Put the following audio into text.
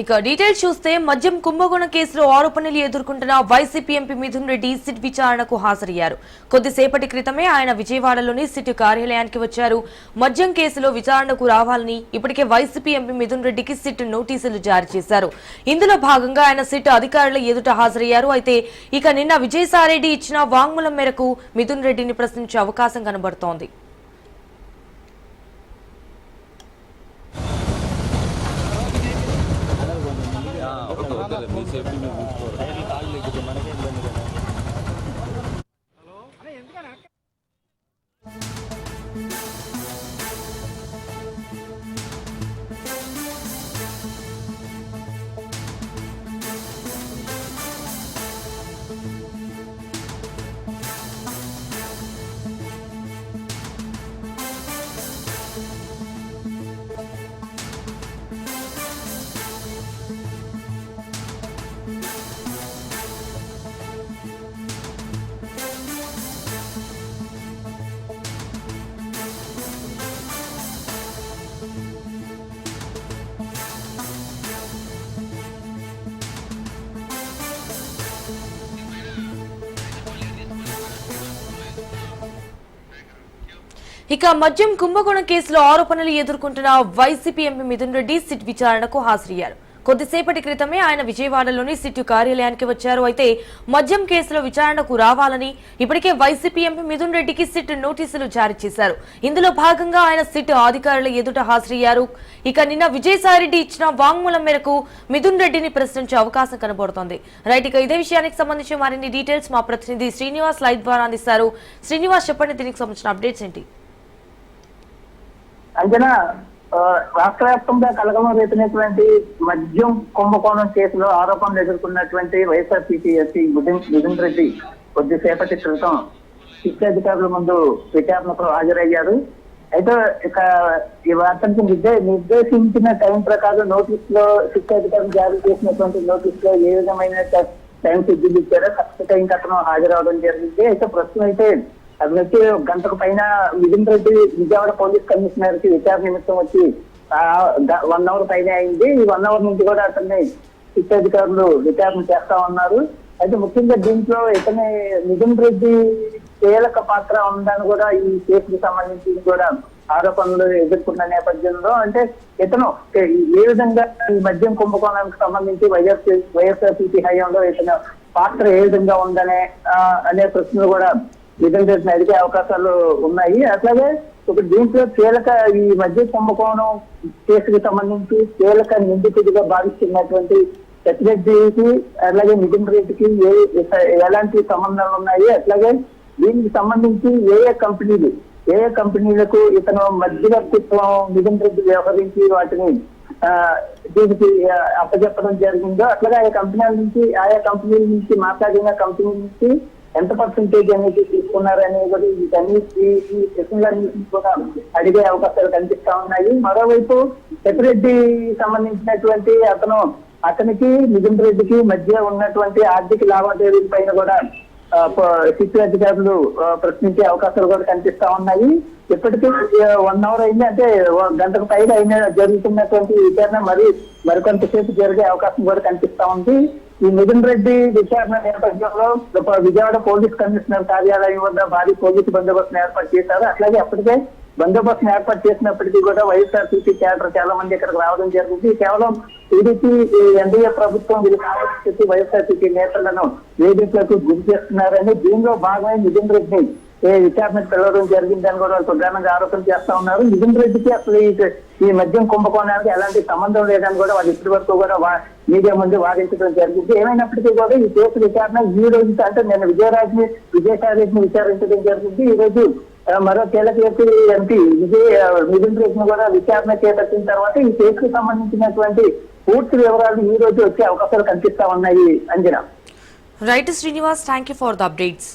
ఇక డీటెయిల్స్ చూస్తే మద్యం కుంభకోణం కేసులో ఆరోపణలు ఎదుర్కొంటున్న YCP MP Mithun Reddy SIT విచారణకు హాజరయ్యారు. కొద్దిసేపటి క్రితమే ఆయన విజయవాడలోని సిట్ కార్యాలయానికి వచ్చారు. మద్యం కేసులో విచారణకు రావాలని ఇప్పటికే వైసీపీ ఎంపీ మిథున్ రెడ్డికి సిట్ నోటీసులు జారీ చేశారు. ఇందులో భాగంగా ఆయన సిట్ అధికారుల ఎదుట హాజరయ్యారు. అయితే ఇక నిన్న విజయసాయిరెడ్డి ఇచ్చిన వాంగ్మూలం మేరకు మిథున్ రెడ్డిని ప్రశ్నించే అవకాశం కనబడుతోంది. ఇక మద్యం కుంభకోణం కేసులో ఆరోపణలు ఎదుర్కొంటున్న YCP MP Mithun Reddy SIT విచారణకు హాజరయ్యారు. కొద్దిసేపటి క్రితమే ఆయన విజయవాడలోని సిట్ కార్యాలయానికి వచ్చారు. అయితే మద్యం కేసులో విచారణకు రావాలని ఇప్పటికే వైసీపీ ఎంపీ మిథున్ రెడ్డికి సిట్ నోటీసులు జారీ చేశారు. ఇందులో భాగంగా ఆయన సిట్ అధికారుల ఎదుట హాజరయ్యారు. ఇక నిన్న విజయసాయిరెడ్డి ఇచ్చిన వాంగ్మూలం మేరకు మిథున్ రెడ్డిని ప్రశ్నించే అవకాశం కనబడుతోంది. రైట్, ఇక ఇదే విషయానికి సంబంధించి మరిన్ని డీటెయిల్స్ మా ప్రతినిధి శ్రీనివాస్ లైవ్ ద్వారా అందిస్తారు. శ్రీనివాస్, చెప్పండి, దీనికి సంబంధించిన అప్డేట్స్ ఏంటి? అంజనా, రాష్ట్ర వ్యాప్తంగా కలకలం రేపినటువంటి మద్యం కుంభకోణం కేసులో ఆరోపణలు ఎదుర్కొన్నటువంటి వైఎస్ఆర్సీపీ ఎంపీ మిథున్ రెడ్డి కొద్దిసేపటి క్రితం శిక్ష అధికారుల ముందు విచారణకు హాజరయ్యారు. అయితే ఇక ఈ వార్తకి నిర్దేశించిన టైం ప్రకారం నోటీస్ లో శిక్ష అధికారులు జారీ చేసినటువంటి నోటీస్ లో ఏ విధమైన టైం షెడ్యూల్ ఇచ్చారో కరెక్ట్ టైంకి అతను హాజరవడం జరిగింది. అయితే ప్రస్తుతం అయితే అది వచ్చి గంటకు పైన మిథున్ రెడ్డి విజయవాడ పోలీస్ కమిషనర్ కి విచారణ నిమిత్తం వచ్చి 1 అవర్ పైన అయింది. ఈ 1 అవర్ నుంచి కూడా అతన్ని శిక్ష అధికారులు విచారణ చేస్తా ఉన్నారు. అయితే ముఖ్యంగా దీంట్లో ఇతని మిథున్ రెడ్డి కీలక పాత్ర ఉందని కూడా ఈ కేసుకు సంబంధించి కూడా ఆరోపణలు ఎదుర్కొన్న నేపథ్యంలో అంటే ఇతను ఏ విధంగా ఈ మద్యం కుంభకోణానికి సంబంధించి వైఎస్ఆర్సీపీ హయాంలో ఇతను పాత్ర ఏ విధంగా ఉందనే అనే ప్రశ్నలు కూడా మిథున్ రెడ్డిని అడిగే అవకాశాలు ఉన్నాయి. అట్లాగే ఒక దీంట్లో కీలక ఈ మద్య కుంభకోణం కేసుకు సంబంధించి కీలక నిందితుడిగా భావిస్తున్నటువంటి సత్యరెడ్డికి అలాగే మిథున్ రెడ్డికి ఎలాంటి సంబంధాలు ఉన్నాయి, అట్లాగే దీనికి సంబంధించి ఏ ఏ కంపెనీలకు ఇతను మధ్యవర్తిత్వం మిథున్ రెడ్డి వ్యవహరించి వాటిని దీనికి అప్పచెప్పడం జరిగిందో, అట్లాగే ఆయా కంపెనీల నుంచి మాట్లాడిన కంపెనీ నుంచి ఎంత పర్సెంటేజ్ అనేది తీసుకున్నారని కూడా ఈ ప్రశ్నలన్నింటినీ కూడా అడిగే అవకాశాలు కనిపిస్తా ఉన్నాయి. మరోవైపు సత్యరెడ్డి సంబంధించినటువంటి అతనికి మిథున్ రెడ్డికి మధ్య ఉన్నటువంటి ఆర్థిక లావాదేవీల పైన కూడా శిక్ష అధికారులు ప్రశ్నించే అవకాశాలు కూడా కనిపిస్తా ఉన్నాయి. ఇప్పటికీ 1 అవర్ అయింది, అంటే గంటకు పైన జరుగుతున్నటువంటి విచారణ మరికొంతసేపు జరిగే అవకాశం కూడా కనిపిస్తా ఉంది. ఈ మిథున్ రెడ్డి విచారణ నేపథ్యంలో విజయవాడ పోలీస్ కమిషనర్ కార్యాలయం వద్ద భారీ పోలీసు బందోబస్తును ఏర్పాటు చేశారు. అట్లాగే అప్పటికే బందోబస్తును ఏర్పాటు చేసినప్పటికీ కూడా వైఎస్ఆర్సీపీ క్యాడర్ చాలా మంది ఇక్కడికి రావడం జరిగింది. కేవలం టీడీపీ ఎన్డీఏ ప్రభుత్వం వీళ్ళు కావాల్సి వైఎస్ఆర్సీపీ నేతలను వేదికలకు గురి చేస్తున్నారని, దీనిలో భాగమే మిథున్ రెడ్డి విచారణకు పిలవడం జరిగిందని కూడా వాళ్ళు ప్రధానంగా ఆరోపణ చేస్తా ఉన్నారు. మిథున్ రెడ్డికి అసలు ఈ మద్యం కుంభకోణానికి ఎలాంటి సంబంధం లేదని కూడా వాళ్ళు ఇప్పటి వరకు కూడా మీడియా ముందు వాదించడం జరిగింది. ఏమైనప్పటికీ కూడా ఈ కేసు విచారణ ఈ రోజు అంటే నేను విజయసాయిరెడ్డిని విచారించడం జరిగింది. ఈ రోజు మరో కీలక ఎంపీ మిథున్ రెడ్డిని కూడా విచారణ చేపట్టిన తర్వాత ఈ కేసుకు సంబంధించినటువంటి పూర్తి వివరాలు ఈ రోజు వచ్చే అవకాశాలు కనిపిస్తా ఉన్నాయి. Anjana. Right Srinivas, thank you for the updates.